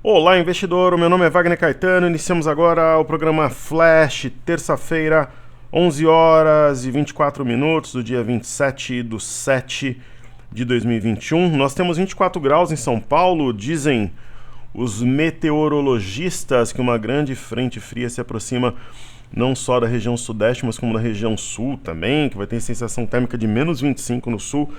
Olá, investidor. O meu nome é Wagner Caetano. Iniciamos agora o programa Flash, terça-feira, 11 horas e 24 minutos do dia 27/7 de 2021. Nós temos 24 graus em São Paulo. Dizem os meteorologistas que uma grande frente fria se aproxima não só da região sudeste, mas como da região sul também, que vai ter sensação térmica de menos 25 no sul.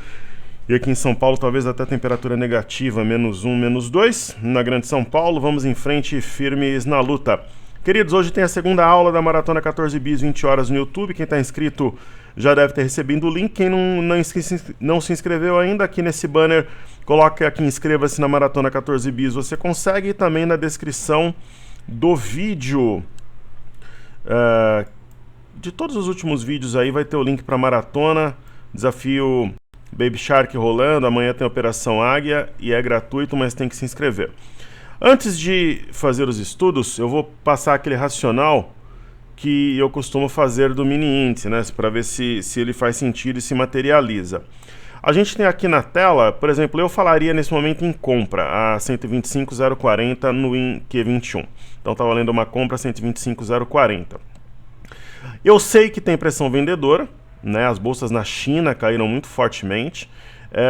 E aqui em São Paulo, talvez até temperatura negativa, -1, -2. Na Grande São Paulo, vamos em frente, firmes na luta. Queridos, hoje tem a segunda aula da Maratona 14 Bis, 20 horas no YouTube. Quem está inscrito já deve ter recebido o link. Quem não se inscreveu ainda, aqui nesse banner, coloque aqui, inscreva-se na Maratona 14 Bis. Você consegue, e também na descrição do vídeo, de todos os últimos vídeos aí, vai ter o link para a maratona, desafio Baby Shark rolando. Amanhã tem a Operação Águia e é gratuito, mas tem que se inscrever. Antes de fazer os estudos, eu vou passar aquele racional que eu costumo fazer do mini índice, né, para ver se ele faz sentido e se materializa. A gente tem aqui na tela, por exemplo, eu falaria nesse momento em compra a 125,040 no Q21. Então está valendo uma compra a 125,040. Eu sei que tem pressão vendedora, né? As bolsas na China caíram muito fortemente,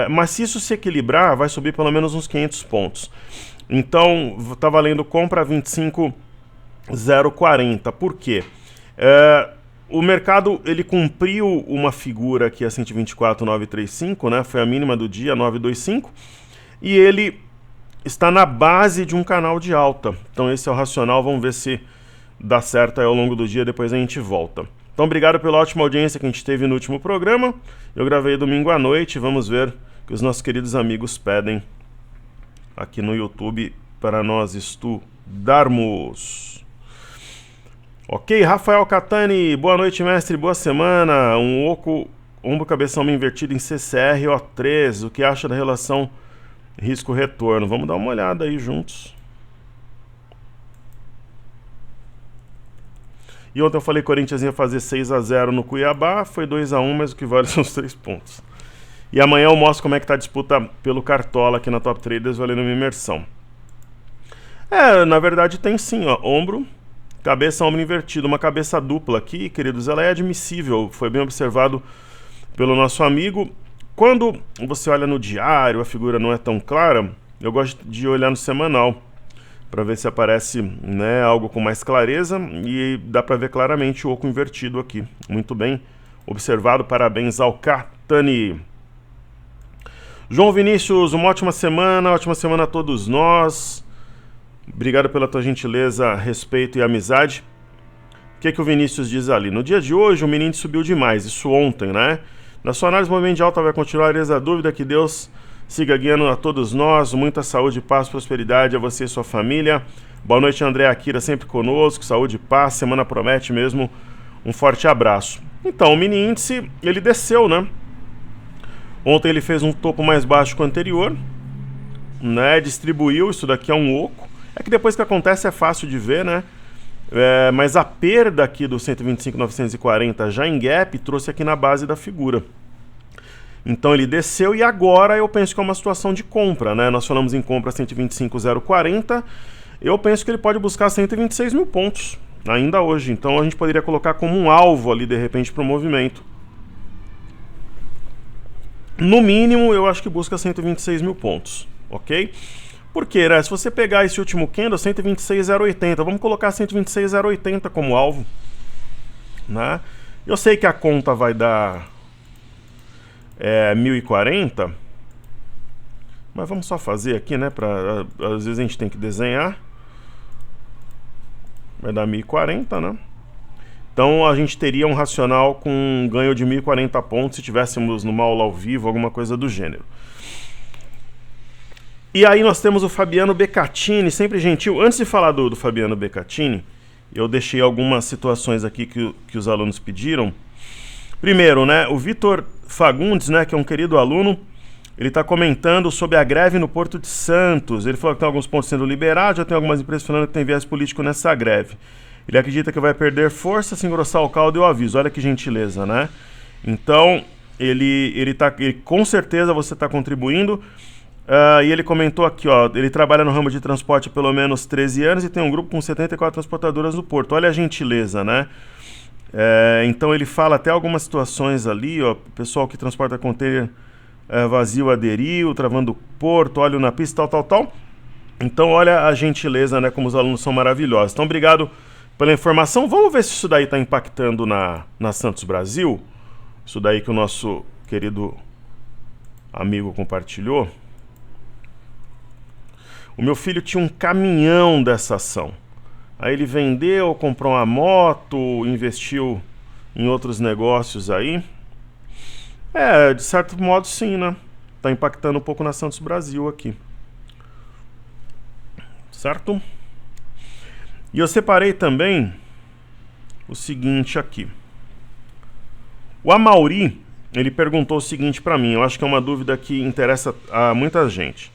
mas se isso se equilibrar, vai subir pelo menos uns 500 pontos. Então, está valendo compra a 25,040. Por quê? O mercado ele cumpriu uma figura aqui a 124,935, né? Foi a mínima do dia, 925, e ele está na base de um canal de alta. Então, esse é o racional. Vamos ver se dá certo aí ao longo do dia, depois a gente volta. Então, obrigado pela ótima audiência que a gente teve no último programa. Eu gravei domingo à noite. Vamos ver o que os nossos queridos amigos pedem aqui no YouTube para nós estudarmos. Ok, Rafael Catani. Boa noite, mestre. Boa semana. Um ombro cabeção invertido em CCR O3. O que acha da relação risco-retorno? Vamos dar uma olhada aí juntos. E ontem eu falei que o Corinthians ia fazer 6-0 no Cuiabá, foi 2-1, mas o que vale são os 3 pontos. E amanhã eu mostro como é que tá a disputa pelo Cartola aqui na Top Traders, valendo uma imersão. Na verdade tem sim, ó, ombro, cabeça, ombro invertido, uma cabeça dupla aqui, queridos, ela é admissível, foi bem observado pelo nosso amigo. Quando você olha no diário, a figura não é tão clara, eu gosto de olhar no semanal, para ver se aparece, né, algo com mais clareza, e dá para ver claramente o oco invertido aqui. Muito bem observado, parabéns ao Catani. João Vinícius, uma ótima semana a todos nós. Obrigado pela tua gentileza, respeito e amizade. O que o Vinícius diz ali? No dia de hoje o menino subiu demais, isso ontem, né? Na sua análise, o movimento de alta vai continuar, eis a dúvida, que Deus siga guiando a todos nós, muita saúde, paz, prosperidade a você e sua família. Boa noite, André Akira, sempre conosco, saúde e paz, semana promete mesmo, um forte abraço. Então, o mini índice, ele desceu, né? Ontem ele fez um topo mais baixo que o anterior, né? Distribuiu, isso daqui é um oco. É que depois que acontece é fácil de ver, né? Mas a perda aqui do 125,940 já em gap trouxe aqui na base da figura. Então ele desceu e agora eu penso que é uma situação de compra, né? Nós falamos em compra 125,040. Eu penso que ele pode buscar 126 mil pontos ainda hoje. Então a gente poderia colocar como um alvo ali de repente para o movimento. No mínimo eu acho que busca 126 mil pontos, ok? Porque, né, se você pegar esse último candle, 126,080, vamos colocar 126,080 como alvo, né? Eu sei que a conta vai dar 1040, mas vamos só fazer aqui, né, às vezes a gente tem que desenhar. Vai dar 1040, né? Então a gente teria um racional com um ganho de 1040 pontos se tivéssemos numa aula ao vivo, alguma coisa do gênero. E aí nós temos o Fabiano Beccatini, sempre gentil. Antes de falar do Fabiano Beccatini, eu deixei algumas situações aqui que os alunos pediram. Primeiro, né, o Vitor Fagundes, né, que é um querido aluno, ele está comentando sobre a greve no Porto de Santos. Ele falou que tem alguns pontos sendo liberados, já tem algumas empresas falando que tem viés político nessa greve. Ele acredita que vai perder força se engrossar o caldo, eu aviso. Olha que gentileza, né? Então, ele com certeza você está contribuindo. E ele comentou aqui, ó, ele trabalha no ramo de transporte há pelo menos 13 anos e tem um grupo com 74 transportadoras no Porto. Olha a gentileza, né? Então ele fala até algumas situações ali, ó, pessoal que transporta container vazio aderiu, travando o porto, óleo na pista, tal. Então olha a gentileza, né, como os alunos são maravilhosos. Então obrigado pela informação. Vamos ver se isso daí está impactando na Santos Brasil. Isso daí que o nosso querido amigo compartilhou. O meu filho tinha um caminhão dessa ação. Aí ele vendeu, comprou uma moto, investiu em outros negócios aí. De certo modo sim, né? Tá impactando um pouco na Santos Brasil aqui. Certo? E eu separei também o seguinte aqui. O Amauri, ele perguntou o seguinte para mim, eu acho que é uma dúvida que interessa a muita gente.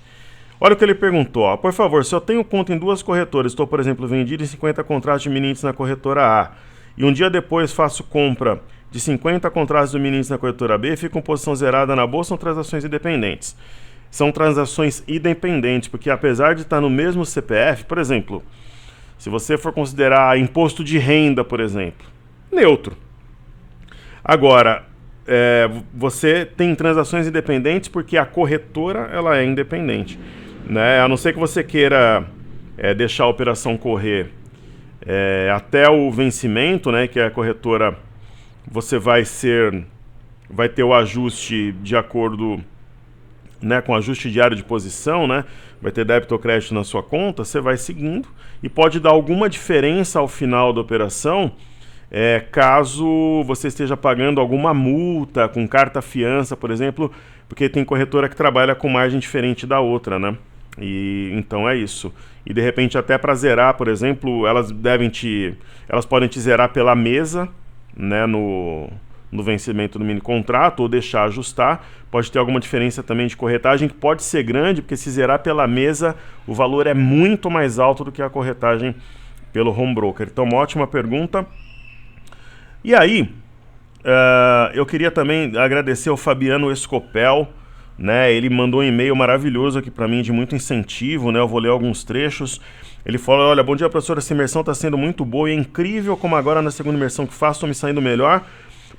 Olha o que ele perguntou, ó. Por favor, se eu tenho conta em 2 corretoras, estou, por exemplo, vendido em 50 contratos de mini índice na corretora A, e um dia depois faço compra de 50 contratos do mini índice na corretora B, fico com posição zerada na bolsa, são transações independentes. São transações independentes, porque apesar de estar no mesmo CPF, por exemplo, se você for considerar imposto de renda, por exemplo, neutro. Agora, você tem transações independentes porque a corretora ela é independente, né? A não ser que você queira deixar a operação correr até o vencimento, né? Que a corretora você vai ter o ajuste de acordo, né, com o ajuste diário de posição, né? Vai ter débito ou crédito na sua conta, você vai seguindo e pode dar alguma diferença ao final da operação. Caso você esteja pagando alguma multa com carta fiança, por exemplo, porque tem corretora que trabalha com margem diferente da outra, né? E então é isso. E de repente até para zerar, por exemplo, elas podem te zerar pela mesa, né, no vencimento do mini contrato ou deixar ajustar. Pode ter alguma diferença também de corretagem que pode ser grande, porque se zerar pela mesa, o valor é muito mais alto do que a corretagem pelo home broker. Então, uma ótima pergunta. E aí, eu queria também agradecer ao Fabiano Escopel, né? Ele mandou um e-mail maravilhoso aqui para mim, de muito incentivo, né? Eu vou ler alguns trechos. Ele fala, olha, bom dia, professor, essa imersão está sendo muito boa e é incrível como agora na segunda imersão que faço estou me saindo melhor,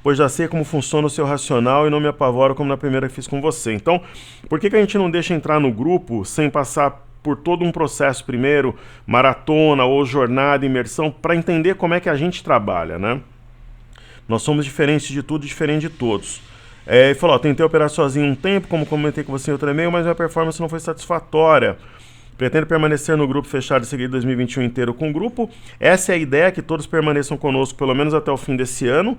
pois já sei como funciona o seu racional e não me apavoro como na primeira que fiz com você. Então, por que a gente não deixa entrar no grupo sem passar por todo um processo primeiro, maratona ou jornada, imersão, para entender como é que a gente trabalha, né? Nós somos diferentes de tudo, diferente de todos. Ele falou, tentei operar sozinho um tempo, como comentei com você em outro e-mail, mas minha performance não foi satisfatória. Pretendo permanecer no grupo fechado e seguir 2021 inteiro com o grupo. Essa é a ideia, que todos permaneçam conosco pelo menos até o fim desse ano.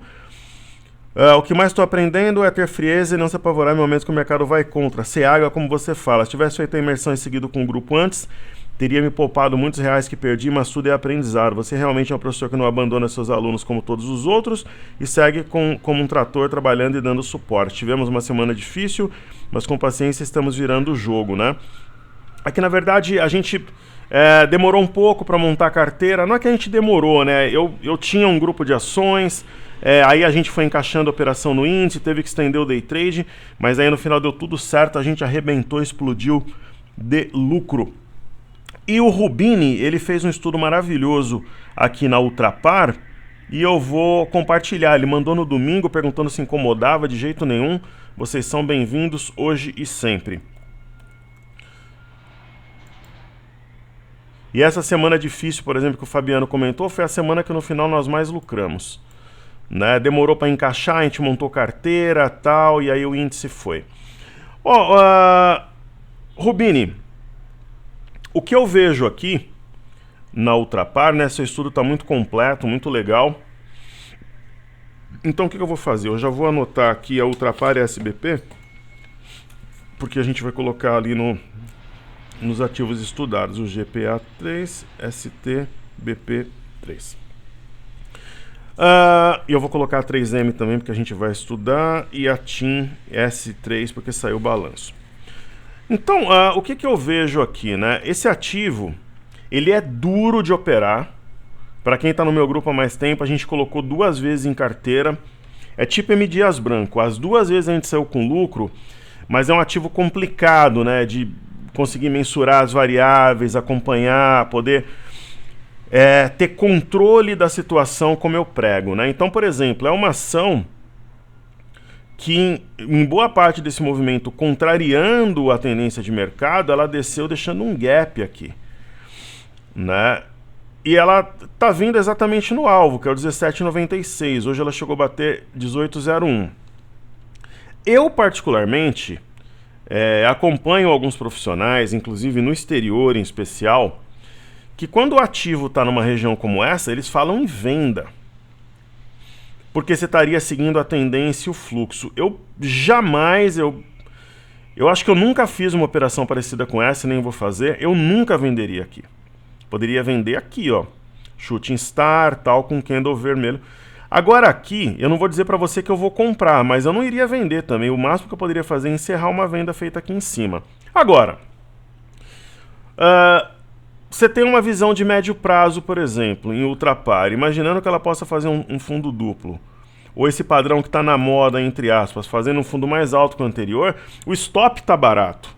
O que mais estou aprendendo é ter frieza e não se apavorar em momentos que o mercado vai contra. Ser água, como você fala. Se tivesse feito a imersão e seguido com o grupo antes, teria me poupado muitos reais que perdi, mas tudo é aprendizado. Você realmente é um professor que não abandona seus alunos como todos os outros e segue como um trator trabalhando e dando suporte. Tivemos uma semana difícil, mas com paciência estamos virando o jogo, né? Aqui, na verdade, a gente demorou um pouco para montar a carteira. Não é que a gente demorou, né? Eu tinha um grupo de ações, aí a gente foi encaixando a operação no índice, teve que estender o day trade, mas aí no final deu tudo certo, a gente arrebentou, explodiu de lucro. E o Rubini, ele fez um estudo maravilhoso aqui na Ultrapar e eu vou compartilhar. Ele mandou no domingo perguntando se incomodava, de jeito nenhum. Vocês são bem-vindos hoje e sempre. E essa semana difícil, por exemplo, que o Fabiano comentou, foi a semana que no final nós mais lucramos, né? Demorou para encaixar, a gente montou carteira tal, e aí o índice foi. Rubini, o que eu vejo aqui na Ultrapar, né? Seu estudo está muito completo, muito legal. Então o que eu vou fazer? Eu já vou anotar aqui a Ultrapar e a SBP, porque a gente vai colocar ali nos ativos estudados, o GPA3, STBP3. E eu vou colocar a 3M também, porque a gente vai estudar, e a TIM S3, porque saiu o balanço. Então, o que eu vejo aqui, né? Esse ativo, ele é duro de operar. Para quem está no meu grupo há mais tempo, a gente colocou 2 vezes em carteira. É tipo M. Dias Branco. As 2 vezes a gente saiu com lucro, mas é um ativo complicado, né, de conseguir mensurar as variáveis, acompanhar, poder ter controle da situação como eu prego, né? Então, por exemplo, é uma ação que em boa parte desse movimento, contrariando a tendência de mercado, ela desceu deixando um gap aqui, né? E ela tá vindo exatamente no alvo, que é o 17,96. Hoje ela chegou a bater 18,01. Eu, particularmente, acompanho alguns profissionais, inclusive no exterior em especial, que quando o ativo está numa região como essa, eles falam em venda. Porque você estaria seguindo a tendência e o fluxo. Eu jamais, eu acho que eu nunca fiz uma operação parecida com essa, nem vou fazer. Eu nunca venderia aqui. Poderia vender aqui, ó. Shooting Star, tal, com candle vermelho. Agora aqui, eu não vou dizer para você que eu vou comprar, mas eu não iria vender também. O máximo que eu poderia fazer é encerrar uma venda feita aqui em cima. Agora, você tem uma visão de médio prazo, por exemplo, em ultrapar, imaginando que ela possa fazer um fundo duplo, ou esse padrão que está na moda, entre aspas, fazendo um fundo mais alto que o anterior, o stop está barato.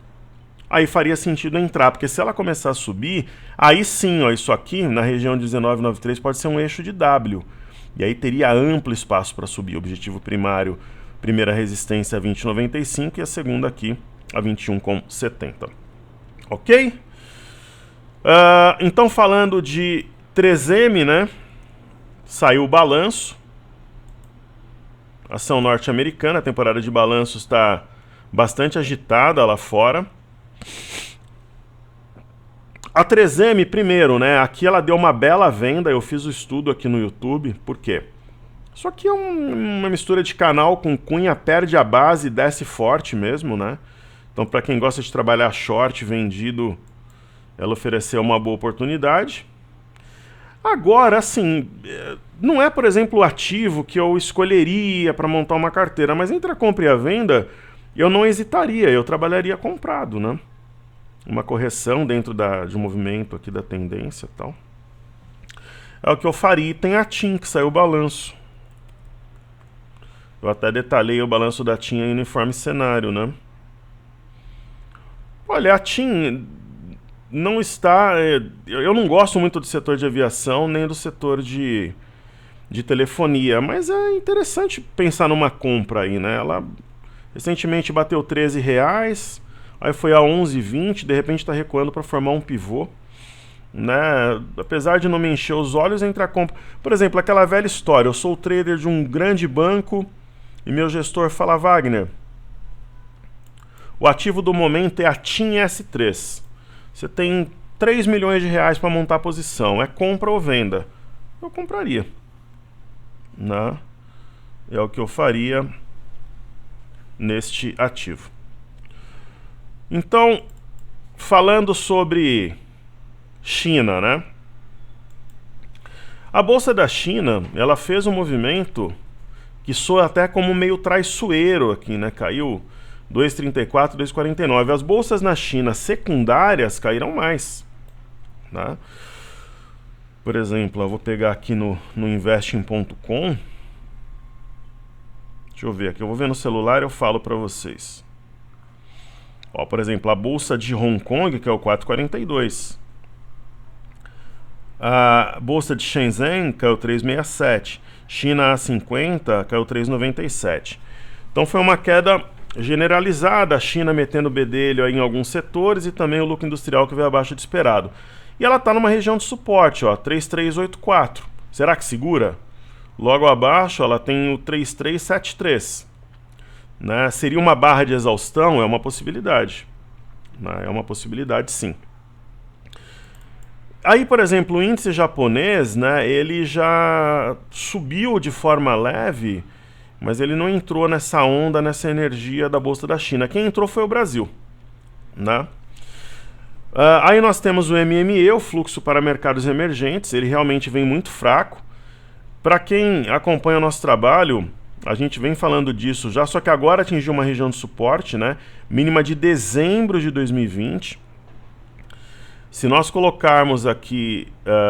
Aí faria sentido entrar, porque se ela começar a subir, aí sim, ó, isso aqui, na região de 19,93, pode ser um eixo de W. E aí teria amplo espaço para subir. Objetivo primário, primeira resistência a 20,95 e a segunda aqui a 21,70. Ok? Então, falando de 3M, né? Saiu o balanço. Ação norte-americana, a temporada de balanços está bastante agitada lá fora. A 3M, primeiro, né? Aqui ela deu uma bela venda, eu fiz o estudo aqui no YouTube. Por quê? Isso aqui é uma mistura de canal com cunha, perde a base e desce forte mesmo, né? Então, para quem gosta de trabalhar short, vendido, ela ofereceu uma boa oportunidade. Agora, assim, não é, por exemplo, o ativo que eu escolheria para montar uma carteira, mas entre a compra e a venda, eu não hesitaria, eu trabalharia comprado, né? Uma correção dentro de um movimento aqui da tendência e tal. É o que eu faria. E tem a TIM, que saiu o balanço. Eu até detalhei o balanço da TIM aí no Informe Cenário, né? Olha, a TIM não está... Eu não gosto muito do setor de aviação, nem do setor de telefonia, mas é interessante pensar numa compra aí, né? Ela recentemente bateu R$13, aí foi a 11,20, de repente está recuando para formar um pivô, né? Apesar de não me encher os olhos, entre a compra... Por exemplo, aquela velha história, eu sou trader de um grande banco e meu gestor fala, Wagner, o ativo do momento é a TIM S3. Você tem 3 milhões de reais para montar a posição, é compra ou venda? Eu compraria, né? É o que eu faria neste ativo. Então, falando sobre China, né? A bolsa da China, ela fez um movimento que soa até como meio traiçoeiro aqui, né? Caiu 2,34, 2,49. As bolsas na China secundárias caíram mais, né? Por exemplo, eu vou pegar aqui no investing.com. Deixa eu ver aqui, eu vou ver no celular e eu falo para vocês. Ó, por exemplo, a bolsa de Hong Kong, que é o 4,42. A bolsa de Shenzhen caiu 3,67. China A50 caiu 3,97. Então foi uma queda generalizada, a China metendo o bedelho aí em alguns setores e também o lucro industrial que veio abaixo do esperado. E ela está numa região de suporte, ó, 3,384. Será que segura? Logo abaixo ela tem o 3,373. Né? Seria uma barra de exaustão? É uma possibilidade. Né? É uma possibilidade, sim. Aí, por exemplo, o índice japonês, né, ele já subiu de forma leve, mas ele não entrou nessa onda, nessa energia da Bolsa da China. Quem entrou foi o Brasil. Né? Aí nós temos o MME, o fluxo para mercados emergentes, ele realmente vem muito fraco. Para quem acompanha o nosso trabalho, a gente vem falando disso já, só que agora atingiu uma região de suporte, né, mínima de dezembro de 2020. Se nós colocarmos aqui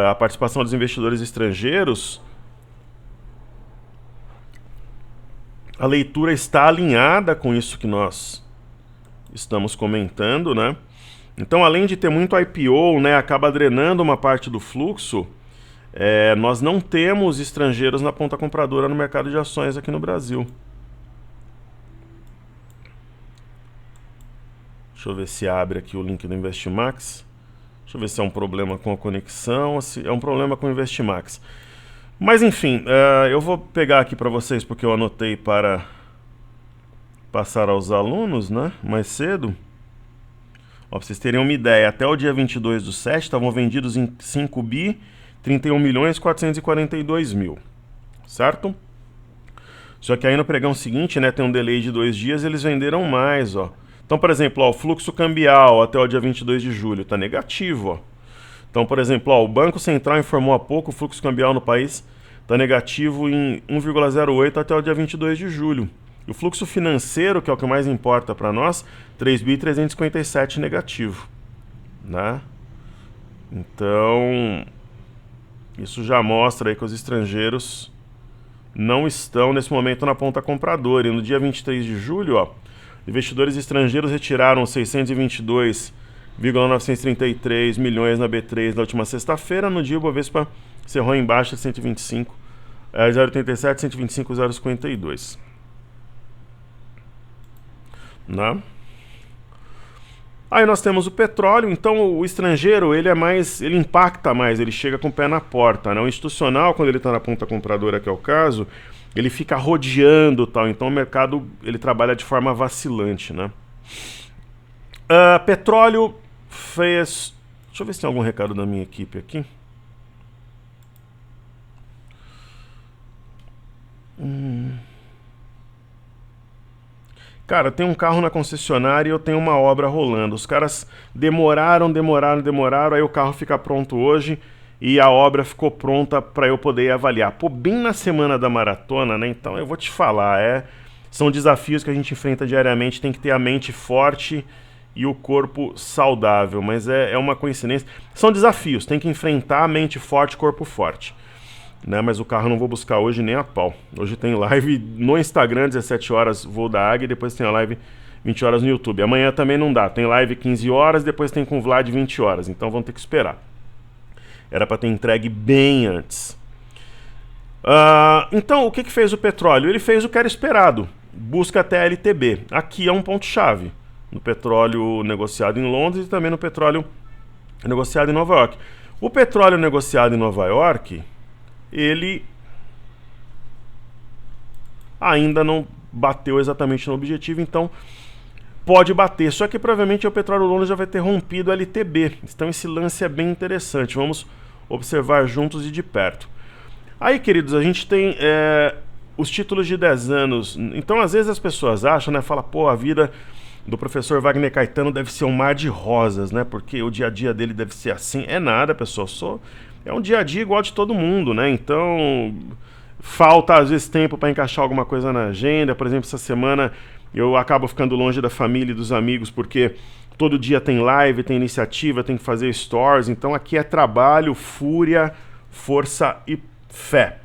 a participação dos investidores estrangeiros, a leitura está alinhada com isso que nós estamos comentando, né? Então, além de ter muito IPO, né, acaba drenando uma parte do fluxo, nós não temos estrangeiros na ponta compradora no mercado de ações aqui no Brasil. Deixa eu ver se abre aqui o link do Investimax. Deixa eu ver se é um problema com a conexão, se é um problema com o Investimax. Mas enfim, eu vou pegar aqui para vocês porque eu anotei para passar aos alunos, né, mais cedo. Ó, pra vocês terem uma ideia, até o dia 22/7 estavam vendidos em 5 bi, 31.442.000, certo? Só que aí no pregão seguinte, né, tem um delay de 2 dias, eles venderam mais, ó. Então, por exemplo, ó, o fluxo cambial até o dia 22 de julho está negativo, ó. Então, por exemplo, ó, o Banco Central informou há pouco o fluxo cambial no país está negativo em 1,08 até o dia 22 de julho. E o fluxo financeiro, que é o que mais importa para nós, 3.357 negativo, né? Então, isso já mostra aí que os estrangeiros não estão nesse momento na ponta compradora. E no dia 23 de julho, ó, investidores estrangeiros retiraram 622,933 milhões na B3 na última sexta-feira. No dia o Bovespa cerrou em baixa 125, 0,87, 125, 0,52. Né? Aí nós temos o petróleo. Então o estrangeiro ele impacta mais, ele chega com o pé na porta, né? O institucional, quando ele está na ponta compradora, que é o caso, ele fica rodeando, tal. Então o mercado ele trabalha de forma vacilante, né? Petróleo fez... Deixa eu ver se tem algum recado da minha equipe aqui. Cara, tem um carro na concessionária e eu tenho uma obra rolando. Os caras demoraram, aí o carro fica pronto hoje e a obra ficou pronta para eu poder avaliar. Pô, bem na semana da maratona, né? Então eu vou te falar, são desafios que a gente enfrenta diariamente, tem que ter a mente forte e o corpo saudável, mas é uma coincidência. São desafios, tem que enfrentar a mente forte, corpo forte. Né, mas o carro eu não vou buscar hoje nem a pau. Hoje tem live no Instagram, 17 horas, voo da Águia, e depois tem a live 20 horas no YouTube. Amanhã também não dá, tem live 15 horas, depois tem com o Vlad 20 horas, então vão ter que esperar. Era para ter entregue bem antes. Então, o que fez o petróleo? Ele fez o que era esperado, busca até a LTB. Aqui é um ponto-chave, no petróleo negociado em Londres e também no petróleo negociado em Nova York. O petróleo negociado em Nova York... ele ainda não bateu exatamente no objetivo, então pode bater. Só que provavelmente o petróleo Londres já vai ter rompido o LTB. Então esse lance é bem interessante. Vamos observar juntos e de perto. Aí, queridos, a gente tem os títulos de 10 anos. Então, às vezes as pessoas acham, né? Fala, pô, a vida do professor Wagner Caetano deve ser um mar de rosas, né? Porque o dia a dia dele deve ser assim. É nada, pessoal. É um dia a dia igual de todo mundo, né? Então, falta às vezes tempo para encaixar alguma coisa na agenda. Por exemplo, essa semana eu acabo ficando longe da família e dos amigos porque todo dia tem live, tem iniciativa, tem que fazer stories. Então aqui é trabalho, fúria, força e fé.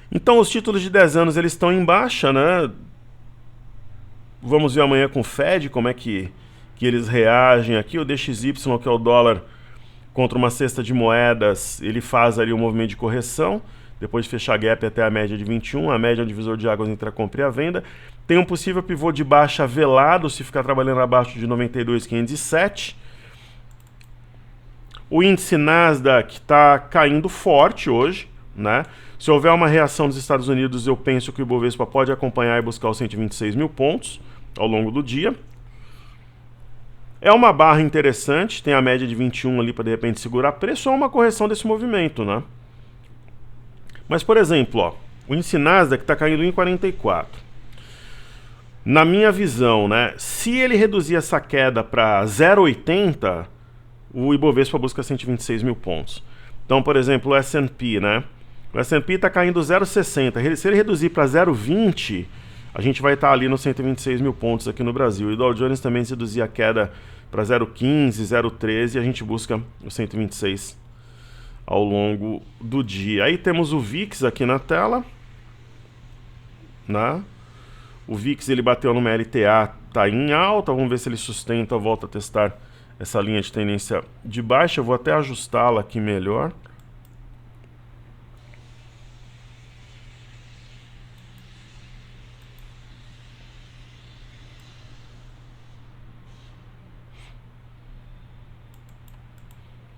Então os títulos de 10 anos eles estão em baixa, né? Vamos ver amanhã com o Fed como é que eles reagem aqui. O DXY, que é o dólar contra uma cesta de moedas, ele faz ali um movimento de correção, depois de fechar gap até a média de 21, a média é um divisor de águas entre a compra e a venda. Tem um possível pivô de baixa velado, se ficar trabalhando abaixo de 92.507. O índice Nasdaq está caindo forte hoje, né? Se houver uma reação dos Estados Unidos, eu penso que o Ibovespa pode acompanhar e buscar os 126 mil pontos ao longo do dia. É uma barra interessante, tem a média de 21 ali para de repente segurar preço, é uma correção desse movimento, né? Mas, por exemplo, ó, o índice Nasdaq está caindo em 44. Na minha visão, né, se ele reduzir essa queda para 0,80, o Ibovespa busca 126 mil pontos. Então, por exemplo, o S&P, né? O S&P está caindo 0,60. Se ele reduzir para 0,20, a gente vai estar ali nos 126 mil pontos aqui no Brasil. E o Dow Jones também se reduzir a queda para 0,15, 0,13, e a gente busca os 126 ao longo do dia. Aí temos o VIX aqui na tela, né? O VIX ele bateu numa LTA está em alta, vamos ver se ele sustenta, volta a testar essa linha de tendência de baixa. Eu vou até ajustá-la aqui melhor.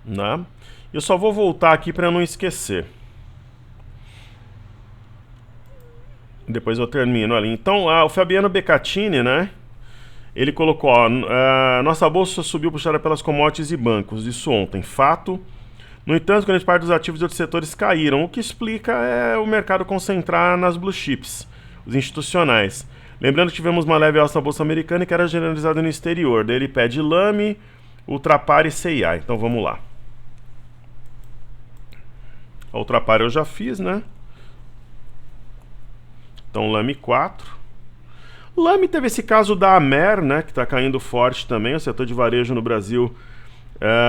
Né? Eu só vou voltar aqui para não esquecer. Depois eu termino ali. Então, o Fabiano Beccatini, né? Ele colocou, ó, nossa bolsa subiu puxada pelas commodities e bancos, isso ontem, fato. No entanto, grande parte dos ativos de outros setores caíram, o que explica é o mercado concentrar nas blue chips, os institucionais. Lembrando que tivemos uma leve alta na bolsa americana que era generalizada no exterior. Daí ele pede Lame, Ultrapar e CIA. Então vamos lá. A Ultrapar eu já fiz, né? Então Lame 4. Lame teve esse caso da Amer, né, que está caindo forte também, o setor de varejo no Brasil.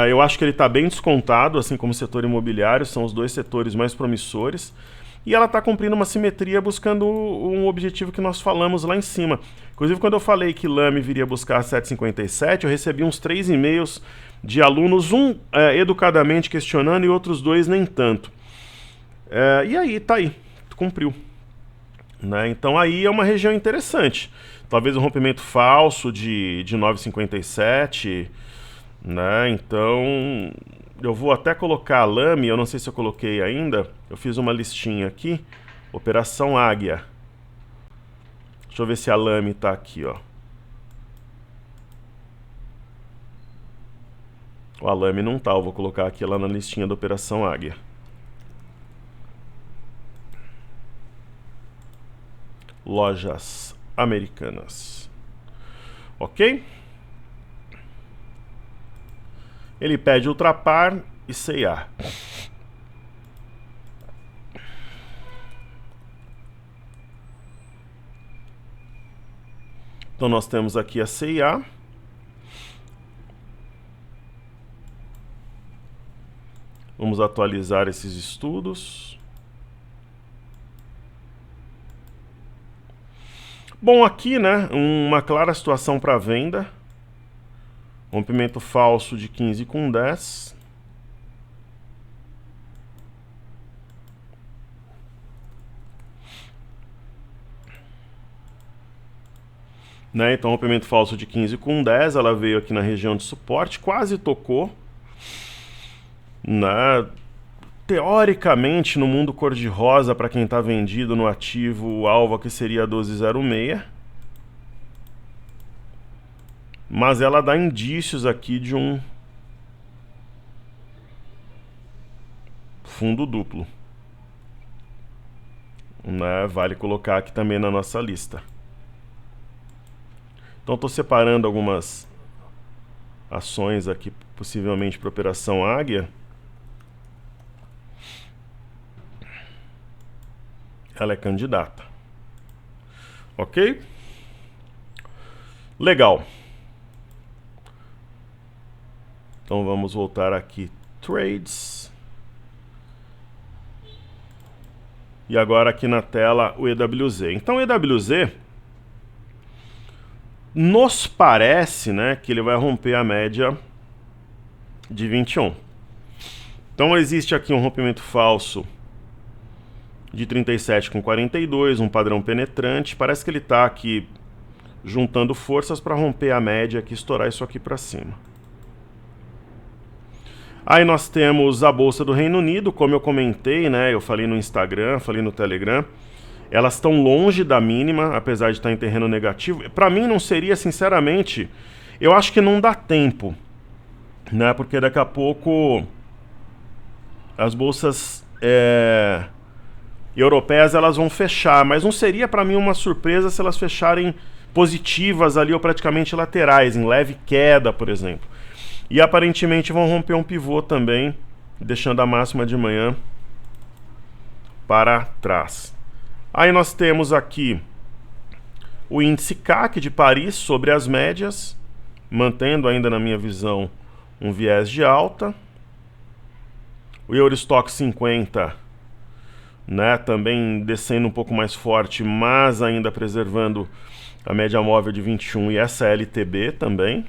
Eu acho que ele está bem descontado, assim como o setor imobiliário, são os dois setores mais promissores. E ela está cumprindo uma simetria, buscando um objetivo que nós falamos lá em cima. Inclusive, quando eu falei que Lame viria buscar 7,57, eu recebi uns 3 e-mails de alunos, educadamente questionando e outros 2 nem tanto. E aí, tá aí, cumpriu. Né? Então aí é uma região interessante. Talvez um rompimento falso de 9,57, né? Então eu vou até colocar a Lame, eu não sei se eu coloquei ainda, eu fiz uma listinha aqui, Operação Águia. Deixa eu ver se a Lame tá aqui, ó. A Lame não tá, eu vou colocar aqui ela na listinha da Operação Águia. Lojas Americanas. Ok? Ele pede Ultrapar e CIA. Então nós temos aqui a CIA. Vamos atualizar esses estudos. Bom, aqui, né, uma clara situação para venda. Rompimento falso de 15,10. Né, então, rompimento falso de 15,10. Ela veio aqui na região de suporte, quase tocou. Né? Teoricamente, no mundo cor-de-rosa, para quem está vendido no ativo, o alvo aqui seria 12,06. Mas ela dá indícios aqui de um fundo duplo. Né? Vale colocar aqui também na nossa lista. Então estou separando algumas ações aqui, possivelmente para Operação Águia. Ela é candidata. Ok? Legal. Então vamos voltar aqui. Trades. E agora aqui na tela o EWZ. Então o EWZ nos parece, né, que ele vai romper a média de 21. Então existe aqui um rompimento falso de 37,42, um padrão penetrante. Parece que ele está aqui juntando forças para romper a média aqui, estourar isso aqui para cima. Aí nós temos a Bolsa do Reino Unido, como eu comentei, né? Eu falei no Instagram, falei no Telegram. Elas estão longe da mínima, apesar de estar em terreno negativo. Para mim não seria, sinceramente, eu acho que não dá tempo, né? Porque daqui a pouco as bolsas europeias elas vão fechar, mas não seria para mim uma surpresa se elas fecharem positivas ali ou praticamente laterais, em leve queda, por exemplo. E aparentemente vão romper um pivô também, deixando a máxima de manhã para trás. Aí nós temos aqui o índice CAC de Paris sobre as médias, mantendo ainda na minha visão um viés de alta. O Eurostock 50 né? Também descendo um pouco mais forte, mas ainda preservando a média móvel de 21 e essa LTB também.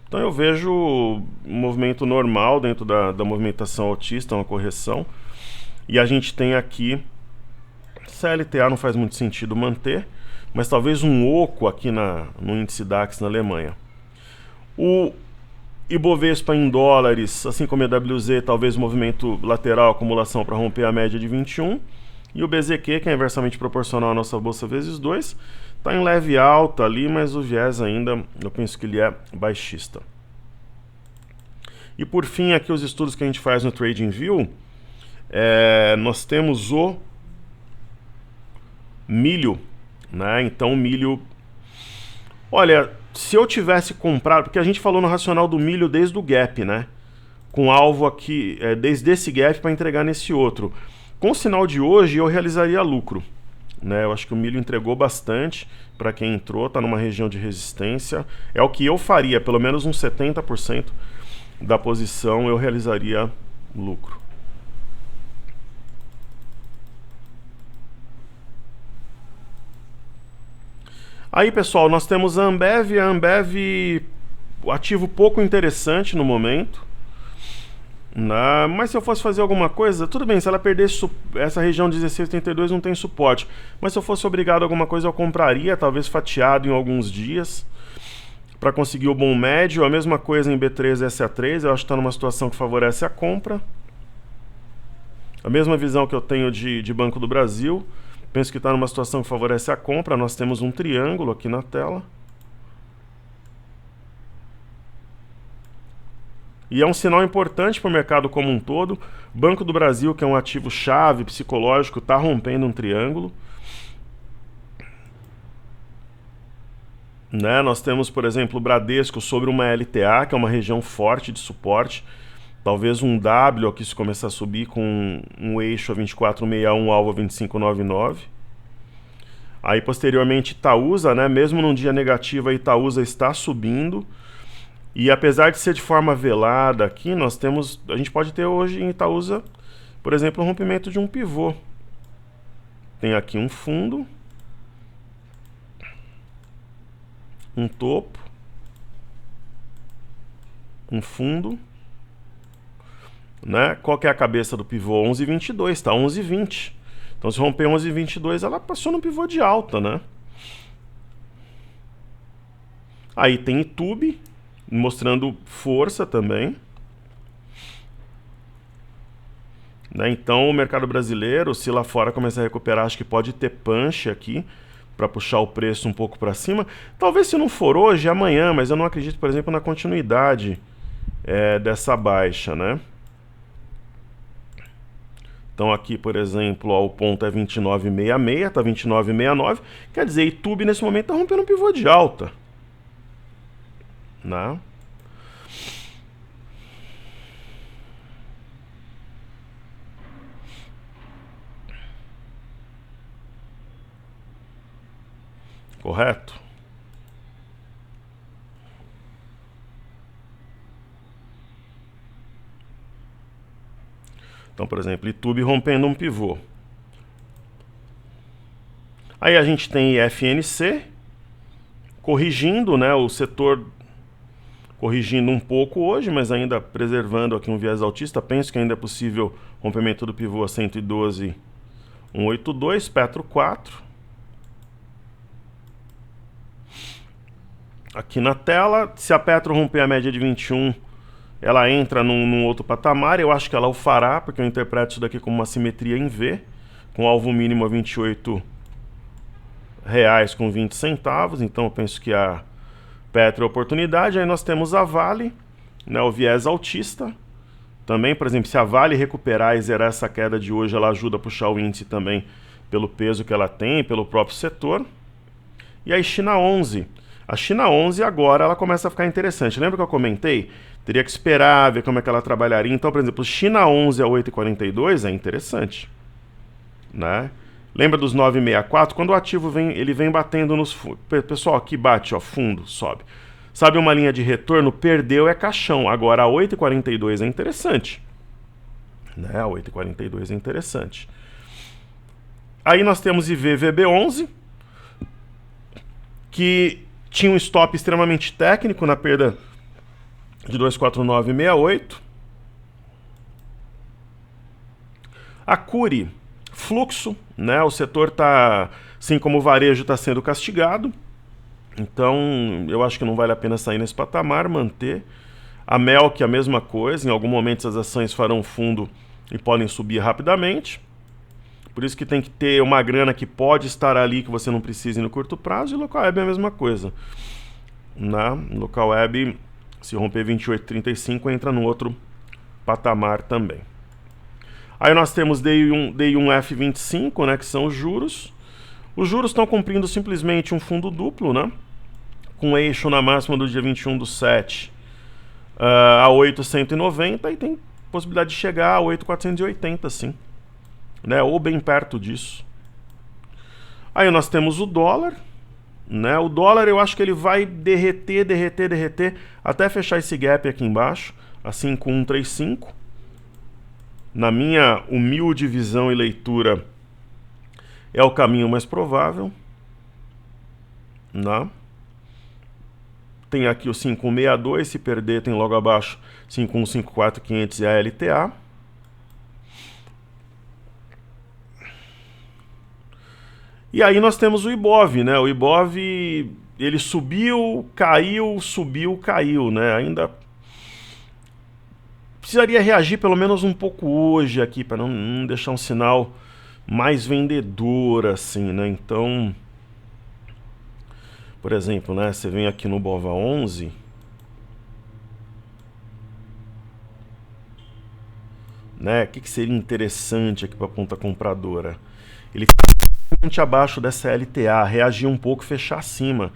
Então eu vejo um movimento normal dentro da movimentação altista, uma correção. E a gente tem aqui, CLTA não faz muito sentido manter, mas talvez um oco aqui no índice DAX na Alemanha. O Ibovespa em dólares, assim como a EWZ, talvez movimento lateral, acumulação para romper a média de 21. E o BZQ, que é inversamente proporcional à nossa bolsa vezes 2, está em leve alta ali, mas o viés ainda, eu penso que ele é baixista. E por fim, aqui os estudos que a gente faz no TradingView, nós temos o milho, né? Então o milho, olha, se eu tivesse comprado, porque a gente falou no racional do milho desde o gap, né? Com alvo aqui, desde esse gap para entregar nesse outro. Com o sinal de hoje eu realizaria lucro, né? Eu acho que o milho entregou bastante para quem entrou, está numa região de resistência. É o que eu faria, pelo menos uns 70% da posição eu realizaria lucro. Aí, pessoal, nós temos a Ambev, ativo pouco interessante no momento. Mas se eu fosse fazer alguma coisa, tudo bem, se ela perder essa região 16,82 não tem suporte. Mas se eu fosse obrigado a alguma coisa, eu compraria, talvez fatiado em alguns dias, para conseguir o bom médio. A mesma coisa em B3 e SA3, eu acho que está numa situação que favorece a compra. A mesma visão que eu tenho de Banco do Brasil. Penso que está numa situação que favorece a compra. Nós temos um triângulo aqui na tela. E é um sinal importante para o mercado como um todo. Banco do Brasil, que é um ativo chave psicológico, está rompendo um triângulo. Né? Nós temos, por exemplo, o Bradesco sobre uma LTA, que é uma região forte de suporte. Talvez um W aqui se começar a subir com um eixo a 24,61, alvo a 25,99. Aí posteriormente Itaúsa, né? Mesmo num dia negativo, a Itaúsa está subindo. E apesar de ser de forma velada aqui, a gente pode ter hoje em Itaúsa, por exemplo, um rompimento de um pivô. Tem aqui um fundo, um topo, um fundo. Né? Qual que é a cabeça do pivô? 11,22, tá 11,20. Então se romper 11,22, ela passou no pivô de alta, né? Aí tem YouTube, mostrando força também. Né? Então o mercado brasileiro, se lá fora começar a recuperar, acho que pode ter punch aqui, para puxar o preço um pouco para cima. Talvez se não for hoje, amanhã, mas eu não acredito, por exemplo, na continuidade dessa baixa, né? Então aqui, por exemplo, ó, o ponto é 29,66, tá 29,69. Quer dizer, YouTube nesse momento tá rompendo um pivô de alta. Né? Correto? Então, por exemplo, YouTube rompendo um pivô. Aí a gente tem FNC corrigindo, né, o setor corrigindo um pouco hoje, mas ainda preservando aqui um viés altista. Penso que ainda é possível rompimento do pivô a 112,182, Petro 4. Aqui na tela, se a Petro romper a média de 21, ela entra num outro patamar. Eu acho que ela o fará, porque eu interpreto isso daqui como uma simetria em V, com alvo mínimo a R$ 28,20. Então eu penso que a Petro é a oportunidade. Aí nós temos a Vale, né, o viés altista. Também, por exemplo, se a Vale recuperar e zerar essa queda de hoje, ela ajuda a puxar o índice também pelo peso que ela tem, pelo próprio setor. E aí China 11. A China 11 agora ela começa a ficar interessante. Lembra que eu comentei? Teria que esperar, ver como é que ela trabalharia. Então, por exemplo, China 11 a 8,42 é interessante. Né? Lembra dos 9,64? Quando o ativo ele vem batendo nos... Pessoal, aqui bate, ó, fundo, sobe. Sabe uma linha de retorno? Perdeu é caixão. Agora a 8,42 é interessante. né? A 8,42 é interessante. Aí nós temos IVVB11, que tinha um stop extremamente técnico na perda de 2,4968. A Cury, fluxo, né? O setor está, assim como o varejo, está sendo castigado. Então, eu acho que não vale a pena sair nesse patamar, manter. A Melk, a mesma coisa. Em algum momento, as ações farão fundo e podem subir rapidamente. Por isso que tem que ter uma grana que pode estar ali, que você não precise no curto prazo. E Local Web é a mesma coisa. Na Local Web, se romper 28,35, entra no outro patamar também. Aí nós temos DI1F25, né, que são os juros. Os juros estão cumprindo simplesmente um fundo duplo, né, com eixo na máxima do dia 21/7 a 8,190 e tem possibilidade de chegar a 8,480, sim, né, ou bem perto disso. Aí nós temos o dólar, né, o dólar eu acho que ele vai derreter até fechar esse gap aqui embaixo, assim com 1,35. Na minha humilde visão e leitura, é o caminho mais provável. Né? Tem aqui o 5,162, se perder tem logo abaixo 5,154,500 e a LTA. E aí nós temos o Ibov, né? O Ibov, ele subiu, caiu, né? Ainda precisaria reagir pelo menos um pouco hoje aqui, para não deixar um sinal mais vendedor, assim, né? Então, por exemplo, né? Você vem aqui no BOVA11, né? O que seria interessante aqui para a ponta compradora? Ele está abaixo dessa LTA, reagir um pouco e fechar acima.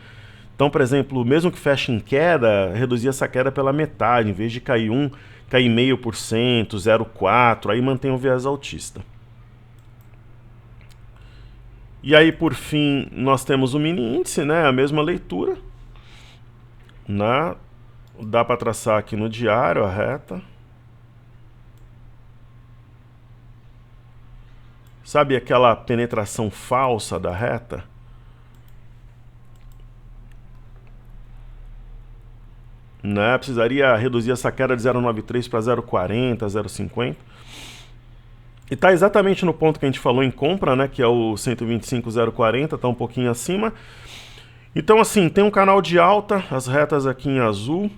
Então, por exemplo, mesmo que feche em queda, reduzir essa queda pela metade, em vez de cair 1, cair 0,5%, 0,4%, aí mantém o viés altista. E aí, por fim, nós temos o mini índice, né? A mesma leitura. Né? Dá para traçar aqui no diário a reta. Sabe aquela penetração falsa da reta? Né? Precisaria reduzir essa queda de 0,93 para 0,40, 0,50. E está exatamente no ponto que a gente falou em compra, né? Que é o 125,040, está um pouquinho acima. Então, assim, tem um canal de alta, as retas aqui em azul.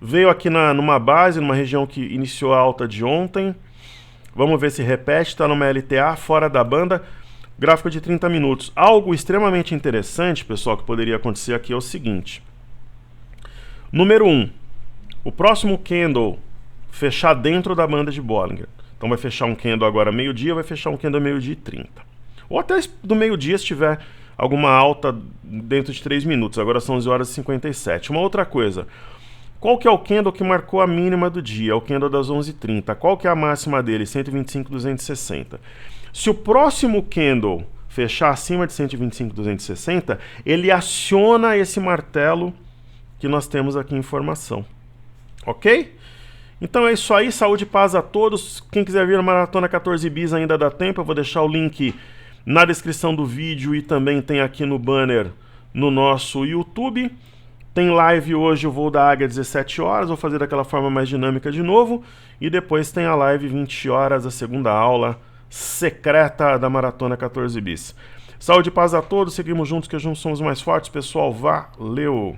Veio aqui numa base, numa região que iniciou a alta de ontem. Vamos ver se repete, está numa LTA, fora da banda. Gráfico de 30 minutos. Algo extremamente interessante, pessoal, que poderia acontecer aqui é o seguinte. Número 1, o próximo candle fechar dentro da banda de Bollinger. Então vai fechar um candle agora meio-dia, vai fechar um candle meio-dia e 30. Ou até do meio-dia se tiver alguma alta dentro de 3 minutos. Agora são 11h57. Uma outra coisa, qual que é o candle que marcou a mínima do dia? É o candle das 11h30. Qual que é a máxima dele? 125,260. Se o próximo candle fechar acima de 125,260, ele aciona esse martelo que nós temos aqui em informação. Ok? Então é isso aí, saúde e paz a todos. Quem quiser vir a Maratona 14 Bis ainda dá tempo, eu vou deixar o link na descrição do vídeo e também tem aqui no banner no nosso YouTube. Tem live hoje, o voo da Águia 17 horas, vou fazer daquela forma mais dinâmica de novo. E depois tem a live 20 horas, a segunda aula secreta da Maratona 14 Bis. Saúde e paz a todos, seguimos juntos que juntos somos mais fortes, pessoal, valeu!